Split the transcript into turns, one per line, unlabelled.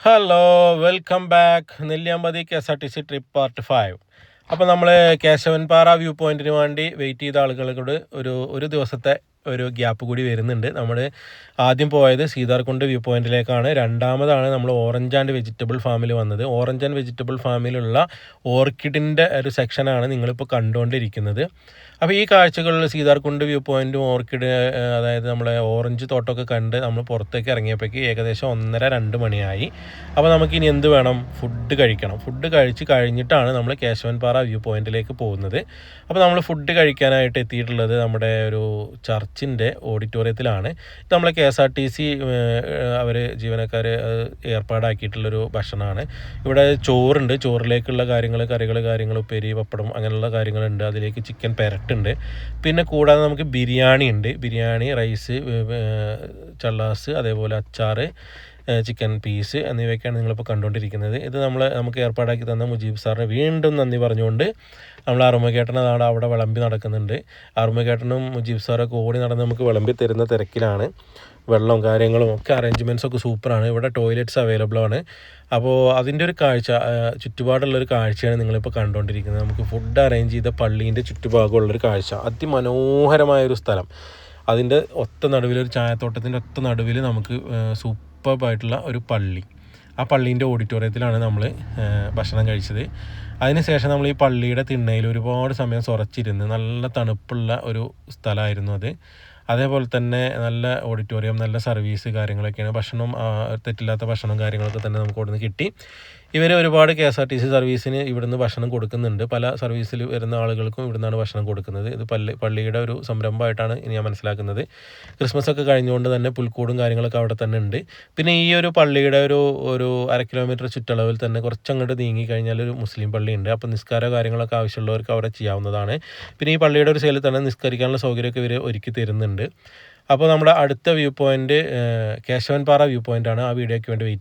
Hello welcome back Nelliyampathy KSRTC trip part 5. അപ്പോൾ നമ്മൾ Keshavanpara view പോയിന്റിന് വേണ്ടി വെയിറ്റ് ചെയ്ത ആളുകളോട് ഒരു ദിവസത്തെ ഒരു ഗ്യാപ്പ് കൂടി വരുന്നുണ്ട്. നമ്മൾ ആദ്യം പോയത് സീതാർകുണ്ട് വ്യൂ പോയിന്റിലേക്കാണ്. രണ്ടാമതാണ് നമ്മൾ ഓറഞ്ച് ആൻഡ് വെജിറ്റബിൾ ഫാമിൽ വന്നത്. ഓറഞ്ച് ആൻഡ് വെജിറ്റബിൾ ഫാമിലുള്ള ഓർക്കിഡിൻ്റെ ഒരു സെക്ഷനാണ് നിങ്ങളിപ്പോൾ കണ്ടുകൊണ്ടിരിക്കുന്നത്. അപ്പോൾ ഈ കാഴ്ചകളിൽ സീതാർകുണ്ട് വ്യൂ പോയിന്റും ഓർക്കിഡ്, അതായത് നമ്മളെ ഓറഞ്ച് തോട്ടമൊക്കെ കണ്ട് നമ്മൾ പുറത്തേക്ക് ഇറങ്ങിയപ്പോഴേക്ക് ഏകദേശം 1:30-2 മണിയായി. അപ്പോൾ നമുക്കിനി എന്ത് വേണം? ഫുഡ് കഴിക്കണം. ഫുഡ് കഴിച്ച് കഴിഞ്ഞിട്ടാണ് നമ്മൾ കേശവൻപാറ വ്യൂ പോയിന്റിലേക്ക് പോകുന്നത്. അപ്പോൾ നമ്മൾ ഫുഡ് കഴിക്കാനായിട്ട് എത്തിയിട്ടുള്ളത് നമ്മുടെ ഒരു ചർച്ചിൻ്റെ ഓഡിറ്റോറിയത്തിലാണ്. ഇത് നമ്മളെ KSRTC അവർ ജീവനക്കാർ ഏർപ്പാടാക്കിയിട്ടുള്ളൊരു ഭക്ഷണമാണ്. ഇവിടെ ചോറുണ്ട്, ചോറിലേക്കുള്ള കറികൾ, ഉപ്പേരി, പപ്പടം അങ്ങനെയുള്ള കാര്യങ്ങളുണ്ട്. അതിലേക്ക് ചിക്കൻ പെരട്ടുണ്ട്. പിന്നെ കൂടാതെ നമുക്ക് ബിരിയാണി, റൈസ്, ചള്ളാസ്, അതേപോലെ അച്ചാറ്, ചിക്കൻ പീസ് എന്നിവയൊക്കെയാണ് നിങ്ങളിപ്പോൾ കണ്ടുകൊണ്ടിരിക്കുന്നത്. ഇത് നമുക്ക് ഏർപ്പാടാക്കി തന്ന മുജീബ് സാറിന് വീണ്ടും നന്ദി പറഞ്ഞുകൊണ്ട് നമ്മൾ അറുമുഖേട്ടൻ അവിടെ വിളമ്പി നടക്കുന്നുണ്ട്. അറുമുഖേട്ടനും മുജീബ് സാറൊക്കെ ഓടി നടന്ന് നമുക്ക് വിളമ്പി തരുന്ന തിരക്കിലാണ്. വെള്ളവും കാര്യങ്ങളും ഒക്കെ അറേഞ്ച്മെൻറ്റ്സൊക്കെ സൂപ്പറാണ്. ഇവിടെ ടോയ്ലറ്റ്സ് അവൈലബിൾ ആണ്. അപ്പോൾ അതിൻ്റെ ഒരു കാഴ്ച, ചുറ്റുപാടുള്ളൊരു കാഴ്ചയാണ് നിങ്ങളിപ്പോൾ കണ്ടുകൊണ്ടിരിക്കുന്നത്. നമുക്ക് ഫുഡ് അറേഞ്ച് ചെയ്ത പള്ളീൻ്റെ ചുറ്റുഭാഗമുള്ളൊരു കാഴ്ച, അതിമനോഹരമായൊരു സ്ഥലം. അതിൻ്റെ ഒത്ത നടുവിൽ, ഒരു ചായത്തോട്ടത്തിൻ്റെ ഒത്ത നടുവിൽ നമുക്ക് സൂപ്പർബായിട്ടുള്ള ഒരു പള്ളി. ആ പള്ളീൻ്റെ ഓഡിറ്റോറിയത്തിലാണ് നമ്മൾ ഭക്ഷണം കഴിച്ചത്. അതിനുശേഷം നമ്മൾ ഈ പള്ളിയുടെ തിണ്ണയിൽ ഒരുപാട് സമയം സുറച്ചിരുന്ന്, നല്ല തണുപ്പുള്ള ഒരു സ്ഥലമായിരുന്നു അത്. അതേപോലെ തന്നെ നല്ല ഓഡിറ്റോറിയം, നല്ല സർവീസ് കാര്യങ്ങളൊക്കെയാണ്. ഭക്ഷണം തെറ്റില്ലാത്ത ഭക്ഷണം കാര്യങ്ങളൊക്കെ തന്നെ നമുക്ക് അവിടെ നിന്ന് കിട്ടി. ഇവർ ഒരുപാട് KSRTC സർവീസിന് ഇവിടുന്ന് ഭക്ഷണം കൊടുക്കുന്നുണ്ട്. പല സർവീസിൽ വരുന്ന ആളുകൾക്കും ഇവിടുന്നാണ് ഭക്ഷണം കൊടുക്കുന്നത്. ഇത് പള്ളിയുടെ ഒരു സംരംഭമായിട്ടാണ് ഞാൻ മനസ്സിലാക്കുന്നത്. ക്രിസ്മസ് ഒക്കെ കഴിഞ്ഞുകൊണ്ട് തന്നെ പുൽക്കൂടും കാര്യങ്ങളൊക്കെ അവിടെ തന്നെ ഉണ്ട്. പിന്നെ ഈ ഒരു പള്ളിയുടെ ഒരു 1/2 കിലോമീറ്റർ ചുറ്റളവിൽ തന്നെ കുറച്ചങ്ങോട്ട് നീങ്ങി കഴിഞ്ഞാൽ ഒരു മുസ്ലിം പള്ളിയുണ്ട്. അപ്പോൾ നിസ്കാര കാര്യങ്ങളൊക്കെ ആവശ്യമുള്ളവർക്ക് അവിടെ ചെയ്യാവുന്നതാണ്. പിന്നെ ഈ പള്ളിയുടെ ഒരു സൈഡിൽ തന്നെ നിസ്കരിക്കാനുള്ള സൗകര്യമൊക്കെ ഇവർ ഒരുക്കി തരുന്നുണ്ട്. അപ്പോൾ നമ്മുടെ അടുത്ത വ്യൂ പോയിന്റ് കേശവൻപാറ വ്യൂ പോയിൻ്റാണ്. ആ വീഡിയോയ്ക്ക് വേണ്ടി വെയിറ്റ്